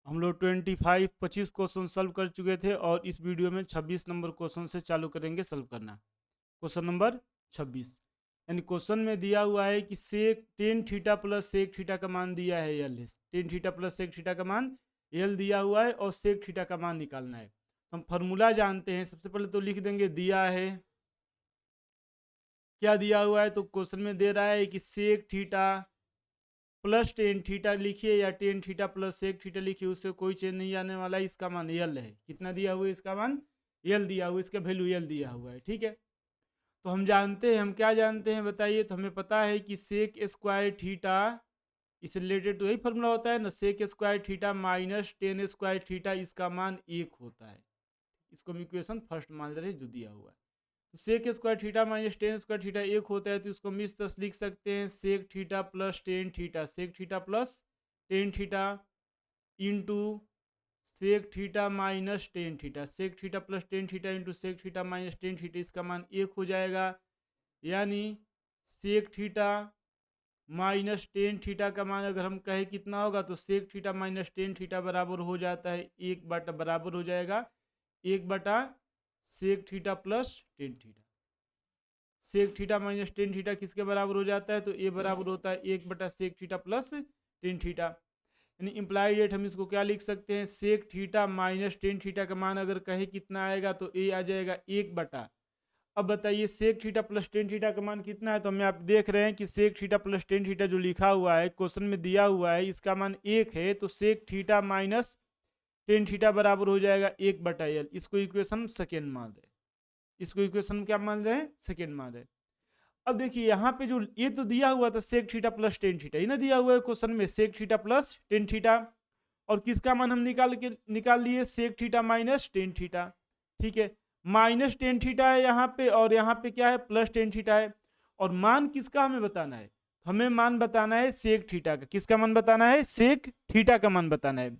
हम लोग 25 question solve कर चुके थे और इस वीडियो में 26 नंबर क्वेश्चन से चालू करेंगे सॉल्व करना। क्वेश्चन नंबर 26, यानी क्वेश्चन में दिया हुआ है कि sec tan theta plus sec theta का मान दिया है यल है। Tan theta plus sec theta का मान यल दिया हुआ है और सेक थीटा का मान निकालना है। हम फार्मूला जानते हैं, सबसे पहले तो लिख देंगे दिया है, क्या दिया हुआ है तो क्वेश्चन में दे रहा है कि sec theta plus tan theta लिखिए या tan theta plus sec theta लिखिए, उससे कोई चेंज नहीं आने वाला है। इसका मान यल है, कितना दिया हुआ है इसका मान यल दिया हुआ है, इसका वैल्यू यल दिया हुआ है। ठीक है, तो हम जानते हैं, हम क्या जानते हैं बताइए, तो हमें पता है कि सेक स्क्वायर थीटा, इससे रिलेटेड तो यही फॉर्मूला होता है ना, sec square theta minus tan square theta, इसका मान 1 होता है। इसको हम इक्वेशन फर्स्ट मान ले रहे हैं जो दिया हुआ है। तो sec square theta minus tan square theta 1 होता है, तो इसको हम इस तरह लिख सकते हैं sec theta plus tan theta, sec theta plus tan theta into sec theta minus tan theta, sec theta plus tan theta into sec theta minus tan theta, इसका मान 1 हो जाएगा। यानी sec theta minus tan theta का मान अगर हम कहें कितना होगा, तो sec theta minus tan theta बराबर हो जाता है 1 बटा, बराबर हो जाएगा 1 बटा sec theta plus tan theta. Sec theta minus tan theta किसके बराबर हो जाता है, तो ए बराबर होता है 1 बटा sec theta plus tan theta. यानी इम्प्लाइड रेट हम इसको क्या लिख सकते हैं, sec theta minus tan theta का मान अगर कहें कितना आएगा, तो ए आ जाएगा 1 बटा। अब बताइए sec theta plus tan theta का मान कितना है, तो हमें आप देख रहे हैं कि sec theta plus tan theta जो लिखा हुआ है क्वेश्चन में दिया हुआ है, इसका मान 1 है, तो sec theta minus tan theta बराबर हो जाएगा 1 बटा यल। इसको इक्वेशन सेकेंड मान रहे, इसको इक्वेशन क्या मान रहे हैं, सेकेंड मान रहे। अब देखिए यहाँ पे जो ये तो दिया हुआ था sec theta plus tan theta, ये ना दिया हुआ है क्वेश्चन में sec theta plus tan theta, और किसका मान हम निकाल लिए sec theta minus tan theta. ठीक है, माइनस टेन थीटा है यहाँ पे और यहाँ पे क्या है प्लस टेन थीटा है, और मान किसका हमें बताना है, हमें मान बताना है सेक थीटा का। किसका मान बताना है, सेक थीटा का मान बताना है।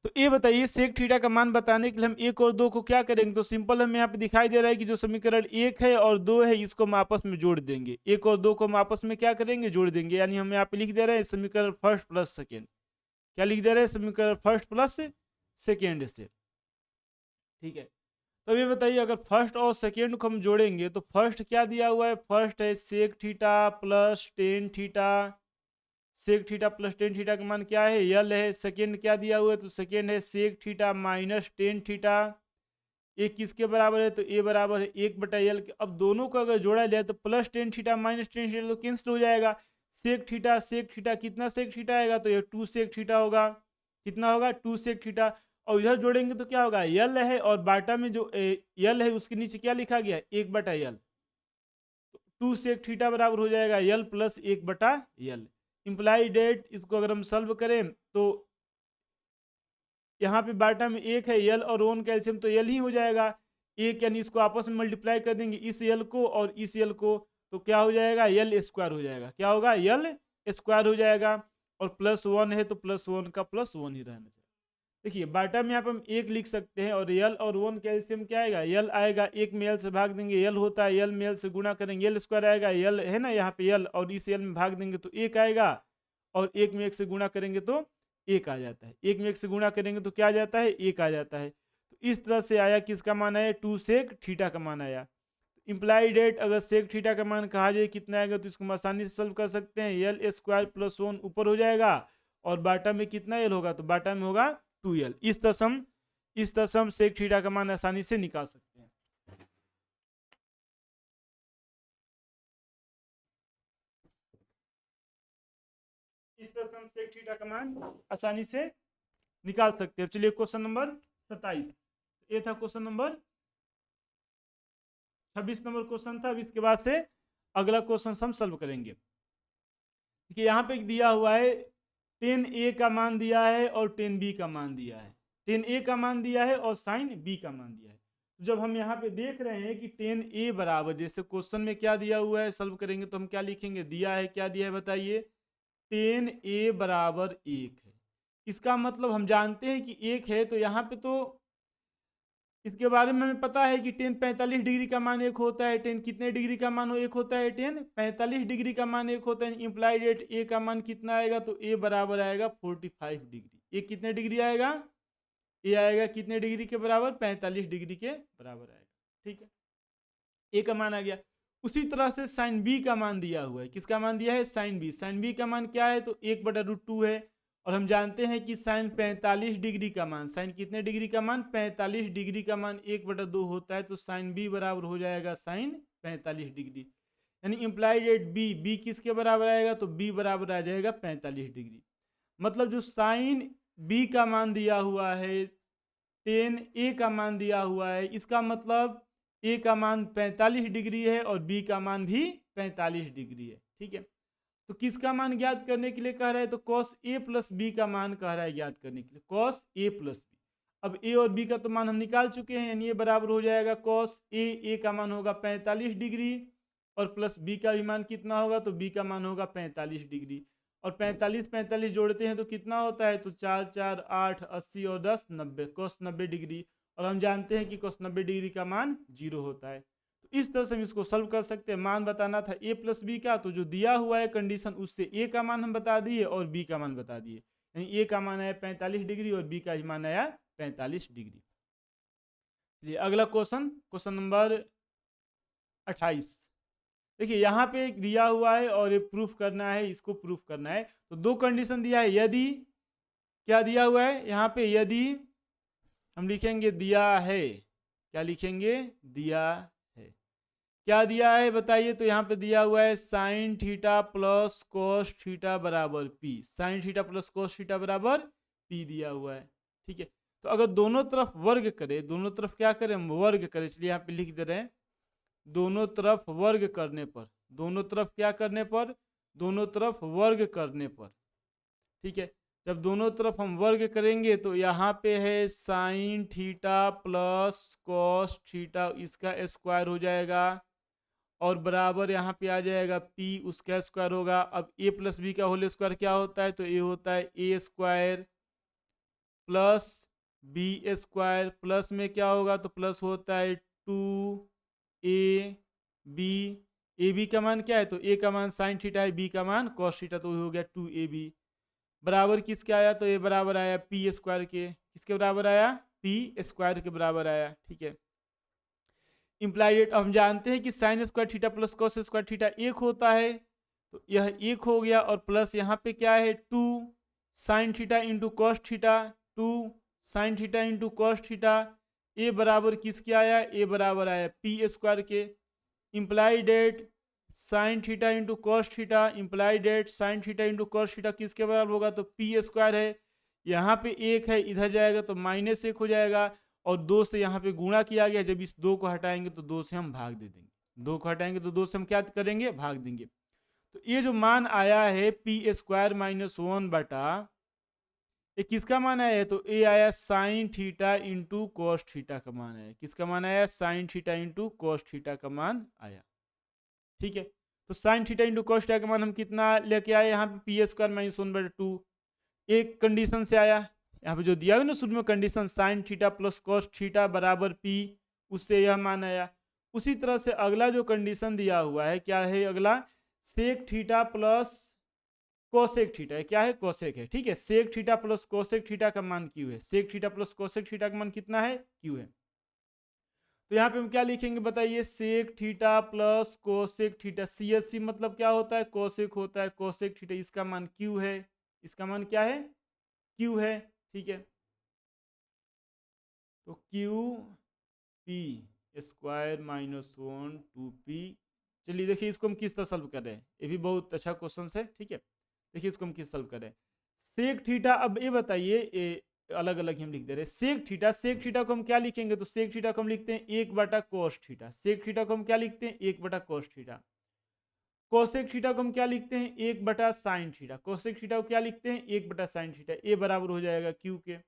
तो ये बताइए सेक थीटा का मान बताने के लिए हम एक और दो को क्या करेंगे, तो सिंपल हमें यहाँ पे दिखाई दे रहा है कि जो समीकरण एक है और दो है, इसको हम आपस में जोड़ देंगे। एक और दो को हम आपस में क्या करेंगे, जोड़ देंगे। यानी हम यहाँ पे लिख दे रहे हैं समीकरण फर्स्ट प्लस सेकेंड, क्या लिख दे रहे हैं, समीकरण फर्स्ट प्लस सेकेंड से। ठीक है, तो ये बताइए अगर फर्स्ट और सेकेंड को हम जोड़ेंगे, तो फर्स्ट क्या दिया हुआ है, फर्स्ट है sec theta plus tan theta, sec theta plus tan theta का मान क्या है, यल है। सेकेंड क्या दिया हुआ है, तो सेकेंड है sec theta minus tan theta, A किसके बराबर है, तो ए बराबर है 1 बटा यल के। अब दोनों को अगर जोड़ा जाए तो plus tan theta minus tan theta तो कैंसिल हो जाएगा। सेक थीटा कितना सेक थीटा आएगा, तो ये 2 सेक थीटा होगा। कितना होगा, 2 सेक थीटा। और इधर जोड़ेंगे तो क्या होगा, यल है और बाटा में जो यल है उसके नीचे क्या लिखा गया, 1 बटा यल। 2 सेक थीटा बराबर हो जाएगा यल प्लस 1 बटा यल। इंप्लाई डेट, इसको अगर हम सॉल्व करें तो यहाँ पे बाटा में एक है यल और वन कैल्शियम, तो यल ही हो जाएगा। एक यानी इसको आपस में मल्टीप्लाई कर देंगे इस यल को और इस यल को, तो क्या हो जाएगा, यल स्क्वायर हो जाएगा। क्या होगा, यल स्क्वायर हो जाएगा। और प्लस वन है तो प्लस वन का प्लस वन ही रहना चाहिए। देखिए बाटा में यहाँ पे हम एक लिख सकते हैं, और यल और वन कैल्शियम क्या आएगा, यल आएगा, एक में यल से भाग देंगे यल होता है, यल में यल से गुणा करेंगे यल स्क्वायर आएगा, यल है ना यहाँ पे यल, और इस यल में भाग देंगे तो एक आएगा, और एक में एक से गुणा करेंगे तो एक आ जाता है, एक में एक से गुणा करेंगे तो क्या आ जाता है, एक आ जाता है। तो इस तरह से आया, किसका मान आया, 2 सेक थीटा का मान आया। इंप्लाई डेट अगर सेक थीटा का मान कहा जाए कितना आएगा, तो इसको हम आसानी से सॉल्व कर सकते हैं। यल स्क्वायर प्लस वन ऊपर हो जाएगा, और बाटा में कितना यल होगा, तो बाटा में होगा 2l। इस तरह से हम सेक थीटा का मान आसानी से निकाल सकते हैं। इस तरह से हम सेक थीटा का मान आसानी से निकाल सकते हैं। चलिए क्वेश्चन नंबर 27, ये था क्वेश्चन नंबर 26 नंबर क्वेश्चन था। अब इसके बाद से अगला क्वेश्चन हम सॉल्व करेंगे। देखिए यहाँ पे दिया हुआ है 10a का मान दिया है और 10b का मान दिया है, 10a का मान दिया है और साइन b का मान दिया है। तो जब हम यहाँ पे देख रहे हैं कि 10a बराबर, जैसे क्वेश्चन में क्या दिया हुआ है, सॉल्व करेंगे तो हम क्या लिखेंगे, दिया है, क्या दिया है बताइए, 10a बराबर 1 है। इसका मतलब हम जानते हैं कि 1 है, तो यहाँ पे तो इसके बारे में हमें पता है कि 10 45 डिग्री का मान 1 होता है। 10 कितने डिग्री का मान 1 होता है, 10 45 डिग्री का मान 1 होता है। इंप्लाइड एट ए का मान कितना आएगा, तो ए बराबर आएगा 45 डिग्री। ये कितने डिग्री आएगा, ये आएगा कितने डिग्री के बराबर, 45 डिग्री के बराबर आएगा। ठीक है, ए का मान आ गया। उसी तरह से साइन बी का मान दिया हुआ है, किसका मान दिया है, साइन बी। साइन बी का मान क्या है, तो 1/√2 है। और हम जानते हैं कि साइन 45 डिग्री का मान, साइन कितने डिग्री का मान, 45 डिग्री का मान 1/2 होता है, तो साइन बी बराबर हो जाएगा साइन 45 डिग्री। यानी इम्प्लाइड एट बी, बी किसके बराबर आएगा, तो बी बराबर आ जाएगा 45 डिग्री। मतलब जो साइन बी का मान दिया हुआ है, टेन ए का मान दिया हुआ है, इसका मतलब ए का मान 45 डिग्री है और बी का मान भी 45 डिग्री है। ठीक है, तो किसका मान ज्ञात करने के लिए कह रहा है, तो कॉस ए प्लस बी का मान कह रहा है ज्ञात करने के लिए, कॉस ए प्लस बी। अब ए और बी का तो मान हम निकाल चुके हैं, यानी ये बराबर हो जाएगा कॉस ए का मान होगा 45 डिग्री और प्लस बी का भी मान कितना होगा, तो बी का मान होगा 45 डिग्री। और 45 जोड़ते हैं तो कितना होता है, तो 4 4 8 80 और 10 90, कॉस 90 डिग्री। और हम जानते हैं कि cos 90 डिग्री का मान 0 होता है। तो इस तरह से हम इसको सॉल्व कर सकते हैं। मान बताना था a प्लस बी का, तो जो दिया हुआ है कंडीशन उससे a का मान हम बता दिए और b का मान बता दिए। यानी a का मान आया 45 डिग्री और b का मान आया 45 डिग्री। चलिए अगला क्वेश्चन, क्वेश्चन नंबर 28। देखिए यहाँ पे दिया हुआ है और ये प्रूफ करना है, इसको प्रूफ करना है। तो दो कंडीशन दिया है, यदि क्या दिया हुआ है यहाँ पे, यदि हम लिखेंगे दिया है, क्या लिखेंगे, दिया है। क्या दिया है बताइए, तो यहाँ पे दिया हुआ है sine theta plus cos theta बराबर P, sine theta plus cos theta बराबर पी दिया हुआ है। ठीक है, तो अगर दोनों तरफ वर्ग करें, दोनों तरफ क्या करें, हम वर्ग करें। चलिए यहाँ पे लिख दे रहे हैं, दोनों तरफ वर्ग करने पर, दोनों तरफ क्या करने पर, दोनों तरफ वर्ग करने पर। ठीक है, जब दोनों तरफ हम वर्ग करेंगे तो यहाँ पे है sine theta plus cos theta, इसका स्क्वायर हो जाएगा और बराबर यहाँ पे आ जाएगा पी, उसका स्क्वायर होगा। अब ए प्लस बी का होल स्क्वायर क्या होता है, तो ए होता है A square plus B square, plus में क्या होगा, तो प्लस होता है 2ab। ए बी का मान क्या है, तो ए का मान साइन थीटा है, बी का मान कॉस थीटा, तो हो गया 2ab बराबर किसके आया, तो ये बराबर आया पी स्क्वायर के, किसके बराबर आया, पी स्क्वायर के बराबर आया। ठीक है, इम्प्लाइड हम जानते हैं कि sine square theta plus cos square theta एक होता है, तो यह एक हो गया। और प्लस यहाँ पे क्या है, 2 sine theta into cos theta, 2 sine theta into cos theta, A बराबर किसके आया, ए बराबर आया पी स्क्वायर के। Implied at sine theta into cos theta, implied at sine theta into cos theta किसके बराबर होगा, तो पी स्क्वायर है। यहाँ पे एक है, इधर जाएगा तो -1 हो जाएगा और 2 से यहाँ पे गुणा किया गया। जब इस 2 को हटाएंगे तो 2 से हम भाग दे देंगे, 2 को हटाएंगे तो 2 से हम क्या करेंगे, भाग देंगे। तो ये जो मान आया है पी स्क्वायर -1 बटा, ये किसका मान आया है, तो ए आया sign theta into cos theta का मान आया। किसका मान आया, sign theta into cos theta का मान आया। ठीक है, तो sign theta into cos theta का मान हम कितना लेके आए, यहाँ पे पी स्क्वायर -1/2 एक कंडीशन से आया। यहाँ पे जो दिया हुआ ना शुरू में condition sign theta plus cos theta बराबर पी, उससे यह मान आया। उसी तरह से अगला जो कंडीशन दिया हुआ है क्या है, अगला sec theta plus cosec theta है, क्या है, कोसेक है। ठीक है, sec theta plus cosec theta का मान क्यू है, sec theta plus cosec theta का मान कितना है, क्यू है। तो यहाँ पे हम क्या लिखेंगे बताइए, sec theta plus cosec theta, CSC मतलब क्या होता है, कोसेक होता है, कोसेक थीटा इसका मान क्यू है, इसका मान क्या है, क्यू है। ठीक है, तो क्यू पी स्क्वायर -1 2p। चलिए देखिए इसको हम किस तरह सॉल्व कर रहे हैं, ये भी बहुत अच्छा क्वेश्चन है। ठीक है, देखिए इसको हम किस सॉल्व कर रहे हैं, सेक थीटा। अब ये बताइए, अलग अलग हम लिख दे रहे हैं। सेक थीटा, सेक थीटा को हम क्या लिखेंगे, तो सेक थीटा को हम लिखते हैं 1 कोस थीटा, सेक थीटा को हम क्या लिखते हैं 1 कोस थीटा। कोसेक थीटा को हम क्या लिखते हैं 1 साइन थीटा, कोसेक थीटा को क्या लिखते हैं 1 साइन थीटा, ए बराबर हो जाएगा क्यू के।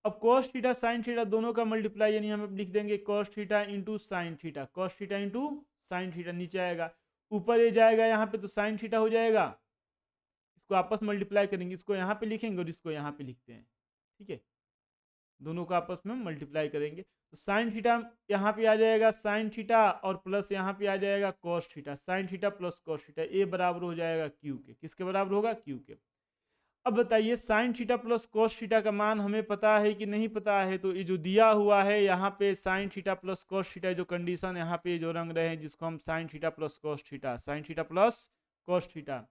अब कॉस थीटा साइन थीटा दोनों का मल्टीप्लाई, यानी हम लिख देंगे cos theta into sine theta, cos theta into sine theta, नीचे आएगा, ऊपर ये जाएगा यहाँ पे तो साइन थीटा हो जाएगा। इसको आपस मल्टीप्लाई करेंगे, इसको यहाँ पे लिखेंगे और इसको यहाँ पे लिखते हैं। ठीक है, दोनों को आपस में मल्टीप्लाई करेंगे तो साइन थीटा यहाँ पे आ जाएगा साइन थीटा और प्लस यहाँ पे आ जाएगा cos theta, sine theta plus cos theta, A बराबर हो जाएगा क्यू के, किसके बराबर होगा, क्यू के। अब बताइए sign theta plus cos theta का मान हमें पता है कि नहीं पता है? तो ये जो दिया हुआ है यहाँ पे sign theta plus cos theta जो कंडीशन यहाँ पे जो रंग रहे हैं जिसको हम sign theta plus cos theta, sine theta plus cos theta,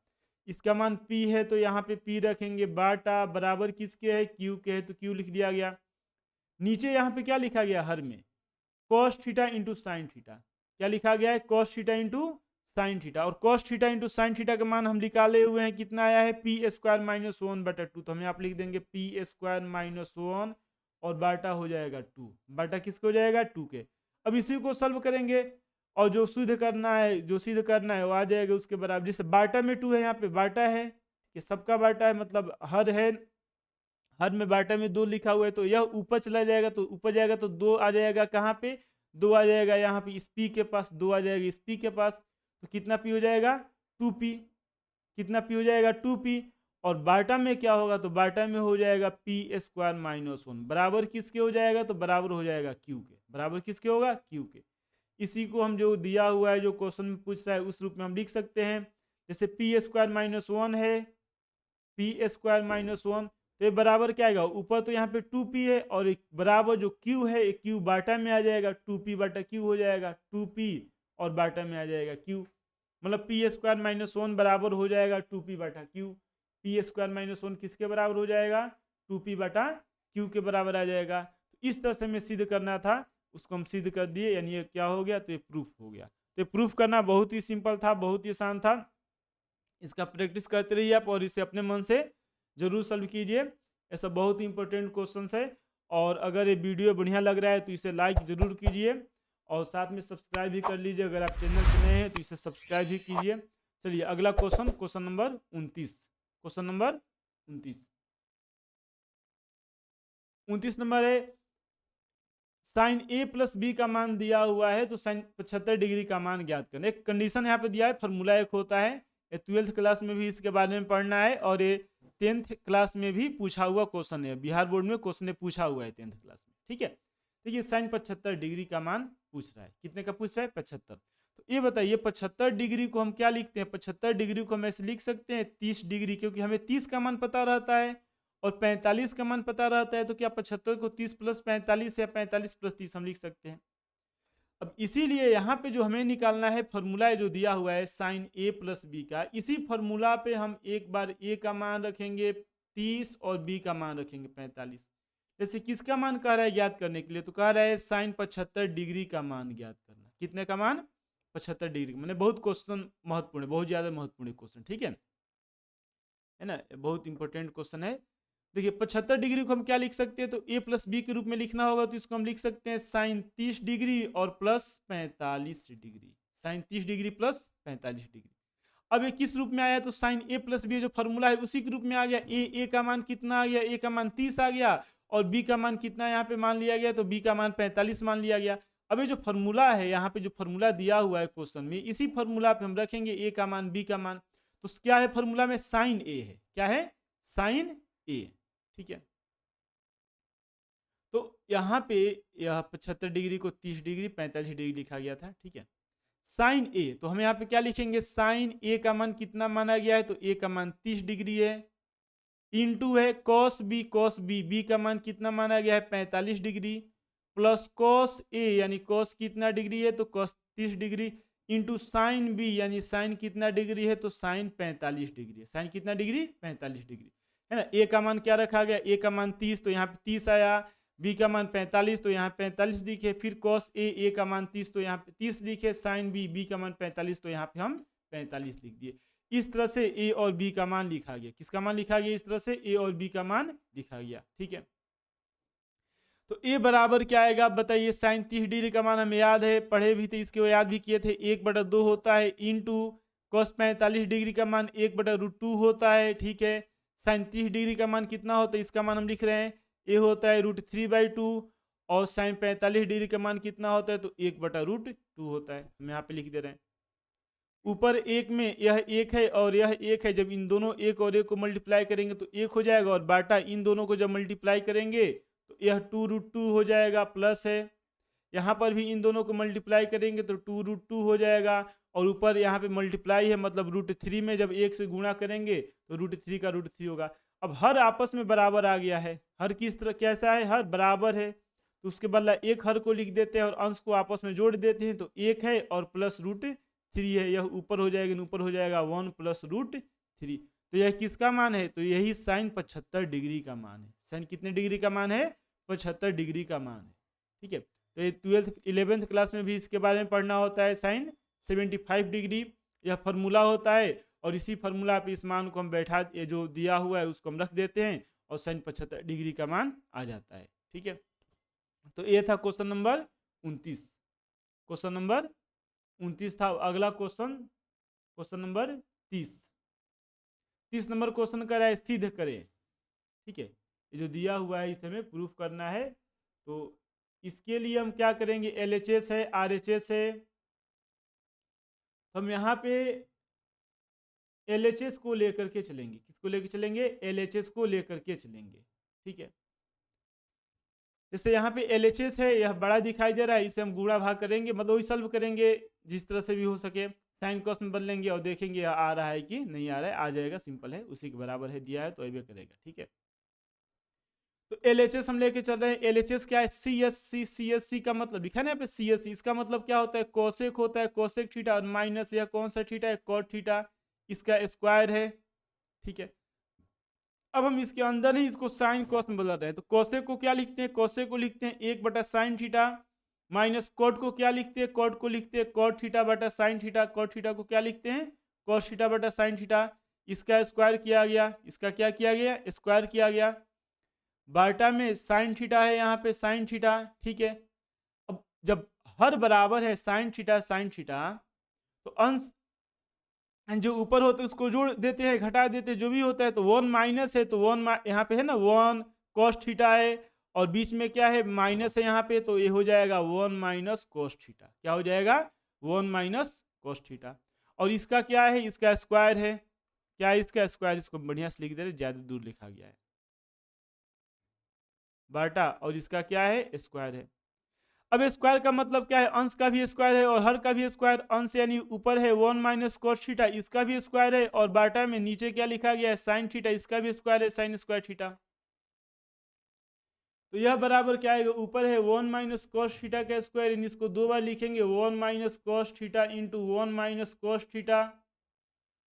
इसका मान P है तो यहाँ पे P रखेंगे, बाटा बराबर किसके है? Q के है तो Q लिख दिया गया। नीचे यहाँ पे क्या लिखा गया हर में? Cos theta into sine theta. क्या लिखा गया है? Cos theta into sine theta. और cos theta into sine theta का मान हम निकाले हुए हैं, कितना आया है? P square minus 1/2। तो हम यहाँ पे लिख देंगे पी स्क्वायर माइनस 1 और बाटा हो जाएगा 2। बाटा किसको हो जाएगा? 2 के। अब इसी को सॉल्व करेंगे और जो सिद्ध करना है वो आ जाएगा उसके बराबर। जैसे बाटा में 2 है, यहाँ पे बाटा है कि सबका बाटा है, मतलब हर है, हर में बाटा में 2 लिखा हुआ है, तो यह ऊपर चला जाएगा, तो ऊपर जाएगा तो 2 आ जाएगा। कहाँ पे? 2 आ जाएगा यहाँ पे इस P के पास, 2 आ जाएगा इस P के पास। तो कितना P हो जाएगा? 2P। कितना P हो जाएगा? 2P। और बाटा में क्या होगा? तो बाटा में हो जाएगा P स्क्वायर माइनस 1 बराबर किसके हो जाएगा? तो बराबर हो जाएगा Q के। बराबर किसके होगा? Q के। इसी को हम जो दिया हुआ है जो क्वेश्चन में पूछ रहा है उस रूप में हम लिख सकते हैं। जैसे P स्क्वायर माइनस 1 है, P स्क्वायर माइनस 1, तो ये बराबर क्या आएगा? ऊपर तो यहाँ पे 2P है और एक बराबर जो Q है, एक Q बाटा में आ जाएगा, 2P बाटा Q हो जाएगा, 2P और बाटा में आ जाएगा Q। मतलब P स्क्वायर माइनस 1 बराबर हो जाएगा 2P बाटा Q। P स्क्वायर माइनस 1 किसके बराबर हो जाएगा? 2P बाटा Q के बराबर आ जाएगा। तो इस तरह से हमें सिद्ध करना था, उसको हम सिद्ध कर दिए, यानी ये क्या हो गया? तो ये प्रूफ हो गया। तो ये प्रूफ करना बहुत ही सिंपल था, बहुत ही आसान था। इसका प्रैक्टिस करते रहिए आप और इसे अपने मन से जरूर सॉल्व कीजिए। ऐसा बहुत ही इंपॉर्टेंट क्वेश्चन है। और अगर ये वीडियो बढ़िया लग रहा है तो इसे लाइक जरूर कीजिए और साथ में सब्सक्राइब भी कर लीजिए। अगर आप चैनल पर नए हैं तो इसे सब्सक्राइब भी कीजिए। चलिए अगला question, question number 29। Question number 29 number है, साइन ए प्लस बी का मान दिया हुआ है तो साइन 75 डिग्री का मान ज्ञात करना। एक कंडीशन यहाँ पे दिया है, फॉर्मूला एक होता है। ये 12th क्लास में भी इसके बारे में पढ़ना है और ये 10th क्लास में भी पूछा हुआ क्वेश्चन है। बिहार बोर्ड में क्वेश्चन पूछा हुआ है 10th क्लास में। ठीक है, देखिए साइन 75 डिग्री का मान पूछ रहा है। कितने का पूछ रहा है? 75। तो ये बताइए 75 डिग्री को हम क्या लिखते हैं? 75 डिग्री को हम ऐसे लिख सकते हैं 30 डिग्री, क्योंकि हमें 30 का मान पता रहता है और 45 का मान पता रहता है। तो क्या 75 को 30 प्लस 45 या 45 प्लस 30 हम लिख सकते हैं। अब इसीलिए यहाँ पे जो हमें निकालना है फॉर्मूला जो दिया हुआ है साइन ए प्लस बी का, इसी फॉर्मूला पे हम एक बार ए का मान रखेंगे 30 और बी का मान रखेंगे 45। जैसे किसका मान कह रहा है ज्ञात करने के लिए? तो कह रहा है साइन 75 डिग्री का मान ज्ञात करना। कितने का मान? 75 डिग्री। मैंने बहुत क्वेश्चन महत्वपूर्ण है, बहुत ज्यादा महत्वपूर्ण क्वेश्चन। ठीक है ना, बहुत इंपॉर्टेंट क्वेश्चन है। देखिए 75 डिग्री को हम क्या लिख सकते हैं? तो ए प्लस बी के रूप में लिखना होगा, तो इसको हम लिख सकते हैं साइन 30 डिग्री और plus 45 degree. Sine 30 degree plus 45 degree. अब ये किस रूप में आया? तो साइन ए प्लस बी जो फॉर्मूला है उसी के रूप में आ गया। ए का मान कितना आ गया? ए का मान 30 आ गया और बी का मान कितना यहाँ पे मान लिया गया? तो बी का मान 45 मान लिया गया। अब ये जो फॉर्मूला है, यहाँ पे जो फॉर्मूला दिया हुआ है क्वेश्चन में, इसी फॉर्मूला पे हम रखेंगे ए का मान, बी का मान। तो क्या है फॉर्मूला में? साइन ए है। क्या है? साइन ए। ठीक है, तो यहाँ पे यह 75 डिग्री को 30 डिग्री 45 डिग्री लिखा गया था। ठीक है, साइन ए, तो हम यहाँ पे क्या लिखेंगे? साइन ए का मान कितना माना गया है? तो ए का मान 30 डिग्री है, इनटू है cos B, cos B, B का मान कितना माना गया है? 45 डिग्री, प्लस कॉस ए यानी कॉस कितना डिग्री है? तो cos 30 degree, into sine B यानी साइन कितना डिग्री है? तो साइन 45 डिग्री है। साइन कितना डिग्री? 45 डिग्री है ना। ए का मान क्या रखा गया? ए का मान 30, तो यहाँ पे 30 आया। बी का मान 45, तो यहाँ 45 लिखे। फिर कॉस ए का मान 30, तो यहाँ पे 30 लिखे। साइन बी का मान 45, तो यहाँ पे हम 45 लिख दिए। इस तरह से ए और बी का मान लिखा गया। किसका मान लिखा गया? इस तरह से ए और बी का मान लिखा गया। ठीक है, तो ए बराबर क्या आएगा? बताइए। साइन 30 डिग्री का मान हमें याद है, पढ़े भी थे, इसके याद भी किए थे। 1/2 होता है, इंटू कॉस 45 डिग्री का मान 1/√2 होता है। ठीक है, साइन 30 डिग्री का मान कितना होता है? इसका मान हम लिख रहे हैं, ए होता है √3/2 और साइन 45 डिग्री का मान कितना होता है? तो 1/√2 होता है। हम यहाँ पे लिख दे रहे हैं। ऊपर एक में यह एक है और यह एक है, जब इन दोनों एक और एक को मल्टीप्लाई करेंगे तो एक हो जाएगा, और बाटा इन दोनों को जब मल्टीप्लाई करेंगे तो यह 2√2 हो जाएगा, प्लस है। यहाँ पर भी इन दोनों को मल्टीप्लाई करेंगे तो 2√2 हो जाएगा, और ऊपर यहाँ पे मल्टीप्लाई है मतलब √3 में जब एक से गुणा करेंगे तो √3 का √3 होगा। अब हर आपस में बराबर आ गया है, हर किस तरह कैसा है, हर बराबर है, तो उसके बदला एक हर को लिख देते हैं और अंश को आपस में जोड़ देते हैं, तो एक है और प्लस रूट 3 है, यह ऊपर हो जाएगा, ऊपर हो जाएगा 1 प्लस रूट 3। तो यह किसका मान है, तो यही साइन 75 डिग्री का मान है। साइन कितने डिग्री का मान है, 75 डिग्री का मान है। ठीक है, तो ये 11th क्लास में भी इसके बारे में पढ़ना होता है। साइन 75 डिग्री यह फार्मूला होता है, और इसी फार्मूला पे इस मान को हम बैठा, ये जो दिया हुआ है उसको हम रख देते हैं और साइन 75 डिग्री का मान आ जाता है। ठीक है, तो ये था क्वेश्चन नंबर 29। क्वेश्चन नंबर 29 था। अगला question, question number 30 number question का है सिद्ध करें। ठीक है, ये जो दिया हुआ है इसे हमें प्रूफ करना है। तो इसके लिए हम क्या करेंगे, LHS है, RHS है, तो हम यहाँ पे LHS को लेकर के चलेंगे। किसको लेकर चलेंगे, LHS को लेकर के चलेंगे। ठीक है, जैसे यहाँ पे LHS है, यह बड़ा दिखाई दे रहा है, इसे हम गुणा भाग करेंगे, मतलब वही सॉल्व करेंगे जिस तरह से भी हो सके। साइन कॉस में बदलेंगे और देखेंगे आ रहा है कि नहीं आ रहा है, आ जाएगा, सिंपल है, उसी के बराबर है, दिया है तो अभी करेगा। ठीक है, तो LHS हम लेके चल रहे हैं। LHS क्या है, CSC का मतलब लिखा है ना यहाँ पे CSC, इसका मतलब क्या होता है, कोसेक होता है, कोसेक थीटा, और माइनस यह कौन सा थीटा है, कॉट थीटा, इसका स्क्वायर है। ठीक है, अब हम इसके अंदर ही इसको साइन कॉस में बदल रहे हैं, तो कोसेक को क्या लिखते हैं, कोसेक को लिखते हैं 1/sin थीटा, माइनस कॉट को क्या लिखते हैं, कॉट को लिखते हैं कॉट थीटा बटा साइन थीटा, कॉट थीटा को क्या लिखते हैं, कॉस थीटा बटा साइन थीटा। इसका स्क्वायर किया गया, इसका क्या किया गया, स्क्वायर किया गया। बाटा में साइन थीटा है, यहाँ पे साइन थीटा। ठीक है, अब जब हर बराबर है साइन थीटा साइन थीटा, तो अंश जो ऊपर होते हैं उसको जोड़ देते हैं, घटा देते हैं, जो भी होता है, तो 1 माइनस है, तो 1 यहाँ पे है ना 1 कॉस थीटा है, और बीच में क्या है, माइनस है यहाँ पे, तो ये हो जाएगा 1 माइनस कॉस थीटा। क्या हो जाएगा, 1 माइनस कॉस थीटा। और इसका क्या है, इसका स्क्वायर है। क्या है इसका स्क्वायर, इसको बढ़िया से लिख दे रहे, ज्यादा दूर लिखा गया है बाटा, और इसका क्या है, स्क्वायर है। अब स्क्वायर का मतलब क्या है, अंश का भी स्क्वायर है और हर का भी स्क्वायर। अंश यानी ऊपर है 1 माइनस कॉस थीटा, इसका भी स्क्वायर है, और बाटा में नीचे क्या लिखा गया है, साइन थीटा, इसका भी स्क्वायर है, साइन स्क्वायर थीटा। तो यह बराबर क्या आएगा, ऊपर है 1 माइनस कॉस थीटा का स्क्वायर, इसको दो बार लिखेंगे, 1 minus cos theta into 1 minus cos theta,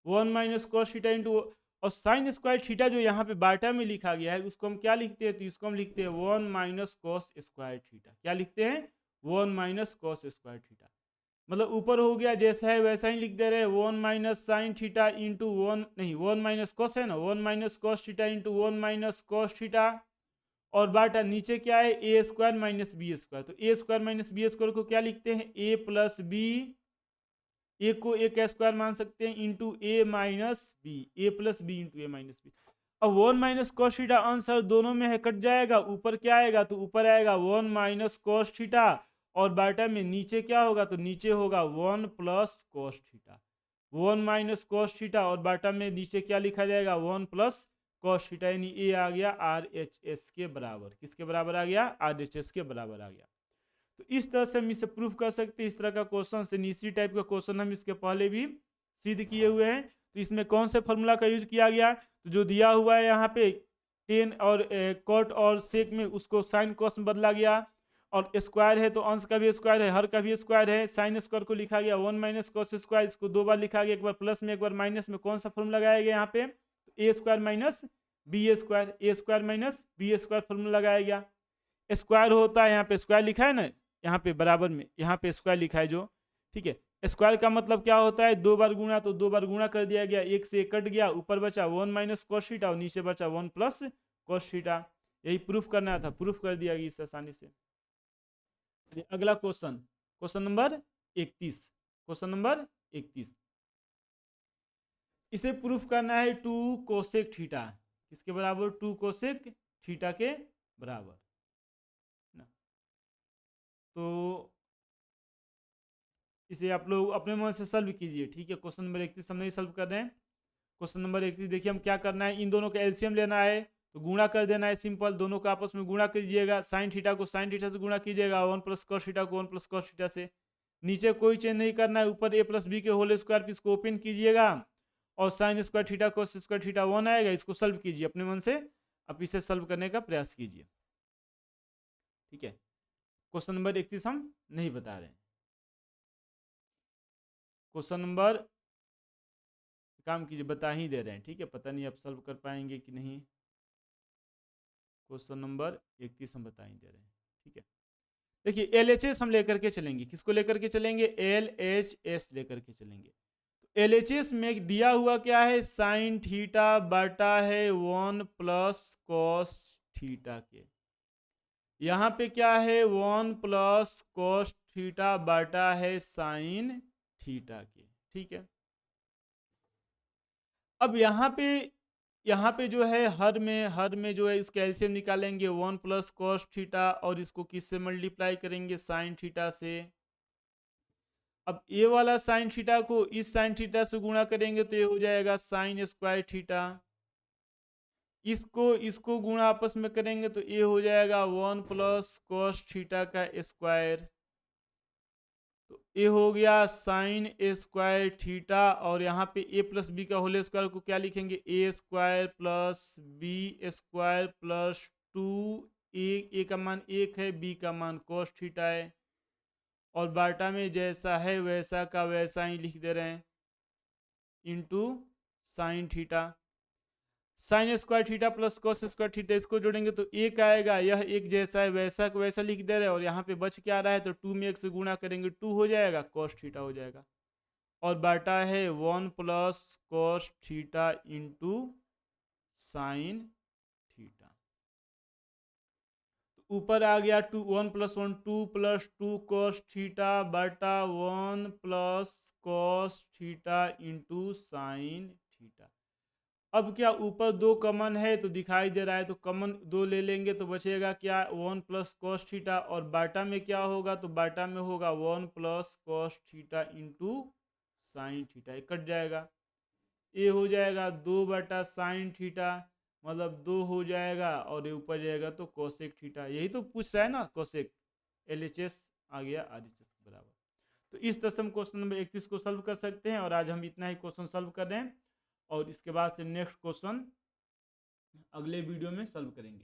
1 minus cos theta into, और साइन स्क्वायर थीटा जो यहाँ पे बाटा में लिखा गया है उसको हम क्या लिखते हैं, तो इसको हम लिखते हैं 1 माइनस कॉस स्क्वायर थीटा। क्या लिखते हैं, 1 माइनस कॉस स्क्वायर थीटा। मतलब ऊपर हो गया जैसा है वैसा ही लिख दे रहे हैं, 1 माइनस साइन थीटा इंटू 1, नहीं 1 माइनस कॉस है ना, 1 minus cos theta into 1 minus cos theta, और बाटा नीचे क्या है, A square minus B square. तो ए स्क्वायर माइनस बी स्क्वायर को क्या लिखते हैं, ए प्लस बी, ए को ए का स्क्वायर मान सकते हैं, इंटू ए माइनस बी, ए प्लस बी इंटू ए माइनस बी। अब 1 माइनस कॉस थीटा आंसर दोनों में है, कट जाएगा, ऊपर क्या आएगा, तो ऊपर आएगा 1 माइनस कॉस थीटा, और बाटा में नीचे क्या होगा, तो नीचे होगा 1 plus cos theta, 1 minus cos theta, और बाटा में नीचे क्या लिखा जाएगा, 1 प्लस कॉस थीटा, यानी ए आ गया RHS के बराबर। किसके बराबर आ गया, RHS के बराबर आ गया। तो इस तरह से हम इसे प्रूफ कर सकते हैं। इस तरह का क्वेश्चन से इसी टाइप का क्वेश्चन हम इसके पहले भी सिद्ध किए हुए हैं। तो इसमें कौन से फॉर्मूला का यूज किया गया, तो जो दिया हुआ है यहाँ पे टेन और कॉट और सेक में उसको साइन कॉस में बदला गया, और स्क्वायर है तो अंश का भी स्क्वायर है, हर का भी स्क्वायर है, साइन स्क्वायर को लिखा गया 1 माइनस कॉस स्क्वायर, इसको दो बार लिखा गया, एक बार प्लस में एक बार माइनस में। कौन सा फॉर्मूला लगाया गया यहाँ पे, A square minus B square, A square minus B square formula लगाया गया। स्क्वायर होता है, यहाँ पे स्क्वायर लिखा है ना, यहाँ पे बराबर में यहाँ पे स्क्वायर लिखा है जो, ठीक है। स्क्वायर का मतलब क्या होता है, दो बार गुणा, तो दो बार गुणा कर दिया गया, एक से एक कट गया, ऊपर बचा 1 माइनस कॉस थीटा और नीचे बचा 1 प्लस कॉस थीटा। यही प्रूफ करना था, प्रूफ कर दिया गया इस आसानी से। अगला question, question number 31, question number 31, इसे प्रूफ करना है 2 कोसेक थीटा, किसके बराबर, 2 कोसेक थीटा के बराबर ना। तो इसे आप लोग अपने मन से सॉल्व कीजिए, ठीक है। क्वेश्चन नंबर 31 हम नहीं सॉल्व कर रहे हैं। क्वेश्चन नंबर 31 देखिए, हम क्या करना है, इन दोनों का एलसीएम लेना है, तो गुणा कर देना है, सिंपल, दोनों का आपस में गुणा कीजिएगा। साइन थीटा को साइन थीटा से गुणा कीजिएगा, 1 प्लस कॉस थीटा को 1 प्लस कॉस थीटा से। नीचे कोई चेंज नहीं करना है, ऊपर ए प्लस बी के होल स्क्वायर, इसको ओपन कीजिएगा, और sine square theta cos square theta 1 आएगा। इसको सॉल्व कीजिए अपने मन से, आप इसे सॉल्व करने का प्रयास कीजिए। ठीक है, क्वेश्चन नंबर 31 हम नहीं बता रहे हैं। क्वेश्चन नंबर, काम कीजिए, बता ही दे रहे हैं। ठीक है, पता नहीं आप सॉल्व कर पाएंगे कि नहीं। क्वेश्चन नंबर 31 हम बता ही दे रहे हैं। ठीक है, देखिए LHS हम लेकर के चलेंगे। किसको लेकर के चलेंगे? LHS लेकर के चलेंगे। तो LHS में दिया हुआ क्या है? साइन थीटा बटा है 1 प्लस कॉस थीटा के। यहाँ पे क्या है? 1 प्लस कॉस थीटा बटा है साइन थीटा के। ठीक है, अब यहाँ पे जो है हर में जो है इसका एलसीएम निकालेंगे 1 प्लस कॉस थीटा, और इसको किससे मल्टीप्लाई करेंगे? साइन थीटा से। अब ये वाला साइन थीटा को इस साइन थीटा से गुणा करेंगे तो ये हो जाएगा साइन स्क्वायर थीटा। इसको इसको गुणा आपस में करेंगे तो ये हो जाएगा 1 प्लस कॉस थीटा का स्क्वायर। तो ये हो गया साइन ए स्क्वायर थीटा, और यहाँ पे ए प्लस बी का होल स्क्वायर को क्या लिखेंगे? A square plus B square plus 2। A का मान 1 है, बी का मान कॉस थीटा है, और बाटा में जैसा है वैसा का वैसा ही लिख दे रहे हैं, into sine theta. Sine square theta plus cos square theta, इसको जोड़ेंगे तो एक आएगा, यह एक जैसा है वैसा का वैसा लिख दे रहे हैं, और यहाँ पे बच क्या रहा है? तो 2 में 1 से गुणा करेंगे 2 हो जाएगा, कॉस थीटा हो जाएगा, और बाटा है 1 plus cos theta into sine theta. तो ऊपर आ गया 1 प्लस 1 2 प्लस 2 कॉस थीटा बटा 1 plus cos theta into sine theta. अब क्या ऊपर 2 कॉमन है तो दिखाई दे रहा है, तो कॉमन 2 ले लेंगे तो बचेगा क्या? 1 प्लस कॉस थीटा, और बाटा में क्या होगा? तो बाटा में होगा 1 plus cos theta into sine theta, cut जाएगा। ये हो जाएगा 2 बटा साइन थीटा, मतलब 2 हो जाएगा, और ये ऊपर जाएगा तो कोसेक थीटा। यही तो पूछ रहा है ना, कोसेक। LHS आ गया RHS के बराबर। तो इस तरह से हम क्वेश्चन नंबर 31 को सॉल्व कर सकते हैं, और आज हम इतना ही क्वेश्चन सॉल्व कर रहे हैं, और इसके बाद से नेक्स्ट क्वेश्चन अगले वीडियो में सॉल्व करेंगे।